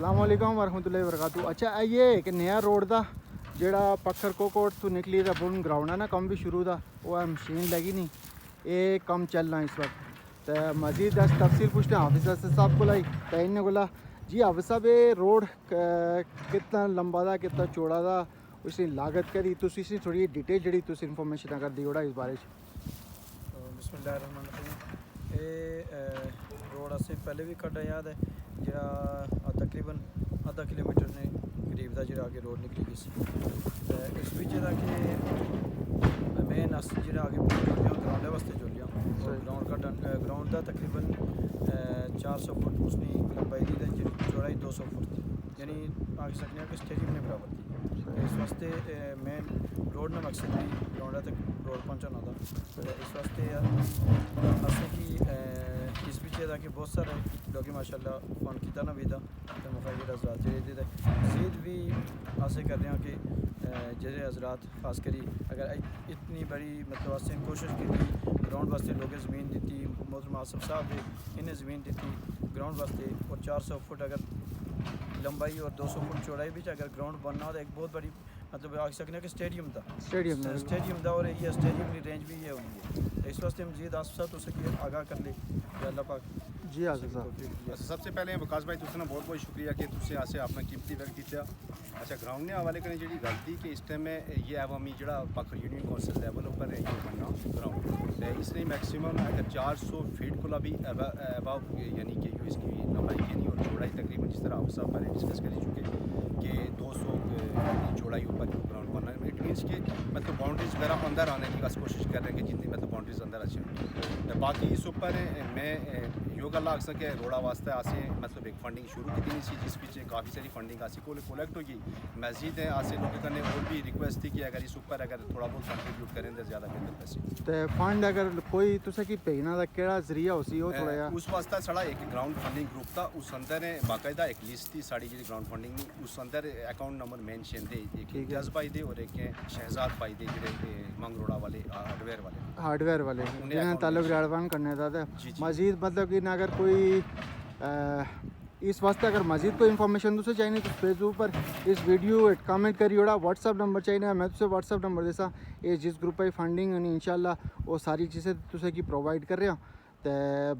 السلام علیکم ورحمۃ اللہ وبرکاتہ. اچھا یہ ایک نیا روڈ دا جڑا پکھر کوٹ تو نکلی دا بن گراؤنڈ ہے نا کم بھی شروع دا وہ مشین لگی نہیں یہ کم چلنا اس وقت تو مزید اس تفصیل پوچھتے ہیں حافظ اسد صاحب کو لائی تو انہیں بولا جی حافظ صاحب یہ روڈ کتنا لمبا دا کتنا چوڑا دا اس کی لاگت کری تو اسی تھوڑی ڈیٹیل جڑی تو انفارمیشن اگر دی اس بارے. بسم اللہ الرحمن الرحیم. یہ روڈ سے پہلے بھی کھڈا یاد ہے جہاں تقریباً آدھا کلو میٹر نے قریب دا جڑا آگے روڈ نکلی گئی سی اس بھی جہاں کہ مین اس جہاں آگے گراؤنڈ واسطے جو لیا گراؤنڈ کا گراؤنڈ دا تقریباً 400 فٹ اس کی لمبائی دی جی چوڑائی 200 فٹ تھی یعنی آگے سکنے کہ اسٹیڈیم نے برابر تھی. اس واسطے مین روڈ نہ مقصد بھی گراؤنڈ تک روڈ پہنچانا تھا. اس واسطے اصل کی اس پیچھے تھا کہ بہت سارے لوگ ماشاء اللہ فنڈ کیا نہ بھی تھا تو مخالف حضرات جڑے مزید بھی ایسے کر رہے ہیں کہ جڑے حضرات خاص کری اگر اتنی بڑی مطلب ایسے کوشش کی گراؤنڈ واسطے لوگ زمین دیتی محترم آصف صاحب نے انہیں زمین دیتی گراؤنڈ واسطے اور 400 فٹ اگر لمبائی اور 200 فٹ چوڑائی بھی اگر گراؤنڈ بننا ہو تو ایک بہت بڑی مطلب آ سکتے کہ اسٹیڈیم تھا اسٹیڈیم دا اور یہ اسٹیڈیم کی رینج بھی یہ ہونی ہے. اس واسطے مزید آصف صاحب اسے کہ آگاہ کر لے اللہ پاک. جی آصف صاحب سب سے پہلے وکاس بھائی تُسے بہت بہت شکریہ کہ تُسے آسے اپنا قیمتی وقت دیتا. اچھا گراؤنڈ نے حوالے کرنے جی غلطی کہ اس ٹائم میں یہ عوامی جڑا پکھر یونین کونسل لیول پر یہ بننا گراؤنڈ اس نے میکسیمم اگر 400 فیٹ کو بھی اباؤ یعنی کہ اس کی لمبائی یعنی اور چوڑائی تقریباً جس طرح آپ صاحب پہلے ڈسکس کر چکے کہ 200 چوڑائی اوپر گراؤنڈ بننا ہے. اٹ مینس کہ مطلب باؤنڈریز وغیرہ اندر آنے کی بس کوشش کر رہے ہیں کہ جتنی مطلب باؤنڈریز اندر اچھے باقی اس اوپر میں یہ گل آ سکے روڈا واسطے آسے مطلب ایک فنڈنگ شروع کی سی جس پیچھے کافی ساری فنڈنگ آسی کولیکٹ ہوگی مزید ہے آسے لوگوں کرنے اور بھی ریکویسٹ تھی کہ اگر اس اوپر اگر تھوڑا بہت کنٹریبیوٹ کریں تو زیادہ بہتر پیسے تو فنڈ اگر کوئی تسا کی بھیجنا دا کیڑا ذریعہ ہو سی وہ تھوڑا جا اس واسطے سڑا ایک گراؤنڈ فنڈنگ گروپ تھا اس اندر باقاعدہ ایک لسٹ تھی ساری جی گراؤنڈ فنڈنگ اس اندر اکاؤنٹ نمبر مینشن دے ایک جز بھائی دے اور ایک شہزاد بھائی دے جڑے منگروڑا والے ہارڈ ویئر والے جنہیں تعلق ریڈوان کرنے تھا مزید مطلب کہ اگر کوئی اس واسطے اگر مزید کوئی انفارمیشن دوسرے چاہیے تو فیس بک پر اس ویڈیو کامنٹ کری اوڑا واٹس ایپ نمبر چاہیے میں تو واٹس ایپ نمبر دیسا یہ جس گروپ پہ فنڈنگ ہونی انشاءاللہ وہ ساری چیزیں تسے کی پرووائڈ کر رہے ہیں. تو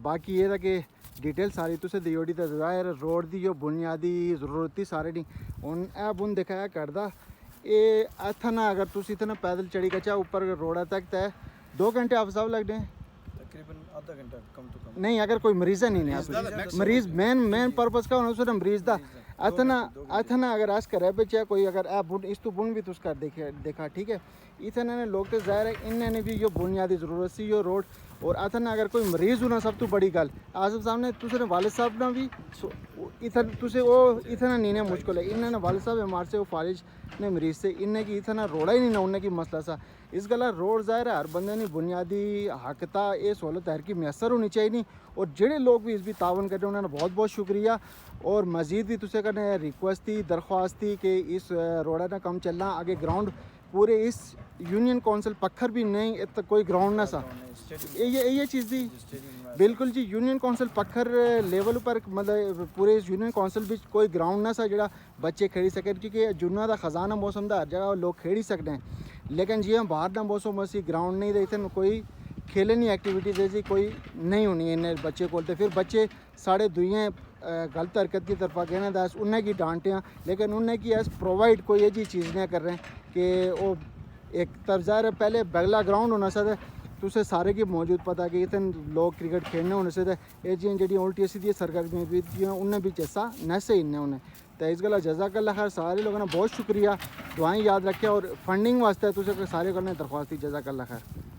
باقی یہ تھا کہ ڈیٹیل ساری تسے دی اوڑی تو ظاہر روڈ دی جو بنیادی ضرورت تھی سارے نہیں ہوں اے بن دکھایا کردا یہ اتنا اگر تسی اتنا پیدل چڑھی گچا اوپر روڈا تک تو 2 گھنٹے آپ صاحب لگ دیں تقریباً آدھا گھنٹہ کم تو کم نہیں اگر کوئی مریض نہیں ہے مریض مین پرپز کا ہونا اس مریض دا اتنا اگر آس کرے بچے کوئی اگر اس تو بن بھی تس کر دیکھا ٹھیک ہے اتنا نے لوگ تو ظاہر ہے انہیں نے بھی یہ بنیادی ضرورت سی یہ روڈ اور اتنا اگر کوئی مریض ہونا سب تو بڑی گل آصف صاحب نے تسے والد صاحب نے بھی تسے وہ اتنا نہیں نے مشکل ہے انہیں والد صاحب بیمار سے وہ فالج نے مریض سے انہیں کی اتنا روڑا ہی نہیں نہ انہیں کی مسئلہ سا اس گلا روڈ ظاہر ہے ہر بندے نے بنیادی حق تھا یہ سہولت ہر کی میسر ہونی چاہیے نہیں اور جڑے لوگ بھی اس بھی تعاون کر رہے ہیں انہوں نے بہت بہت شکریہ. اور مزید بھی تسے کرنے ریکویسٹ تھی درخواست تھی کہ اس روڈا نہ کم چلنا آگے گراؤنڈ پورے اس یونین کونسل پکھر بھی نہیں کوئی گراؤنڈ نہ سا یہ چیز تھی بالکل جی یونین کونسل پکھر لیول پر مطلب پورے اس یونین کونسل بھی کوئی گراؤنڈ نہ سا جڑا بچے کھیڑی سکیں کیونکہ جنہ دا خزانہ موسم دا ہر جگہ لوگ کھیڑی سکتے ہیں لیکن جی ہم باہر دا موسم اسی گراؤنڈ نہیں دیتے کوئی کھیلنے ایکٹیویٹیز ایسی کوئی نہیں ہونی انہیں بچے کھولتے پھر بچے ساڑھے دوئیں غلط حرکت کی طرف کہنا تھا انہیں کی ڈانٹے ہیں لیکن انہیں کی ایس پرووائڈ کوئی یہ جی چیز نہیں کر رہے ہیں کہ وہ ایک طرز پہلے بگلا گراؤنڈ ہونا سا تو اسے سارے کی موجود پتہ کہ اتنے لوگ کرکٹ کھیلنے ہونے سے یہ جی جی الٹی سی دی سرگرمیاں بھی انہیں بھی چیسا نسے ہی انہیں تو اس گلا جزاک اللہ خیر سارے لوگوں نے بہت شکریہ دعائیں یاد رکھے اور فنڈنگ واسطے تو سارے کرنے درخواست تھی جزاک اللہ خیر.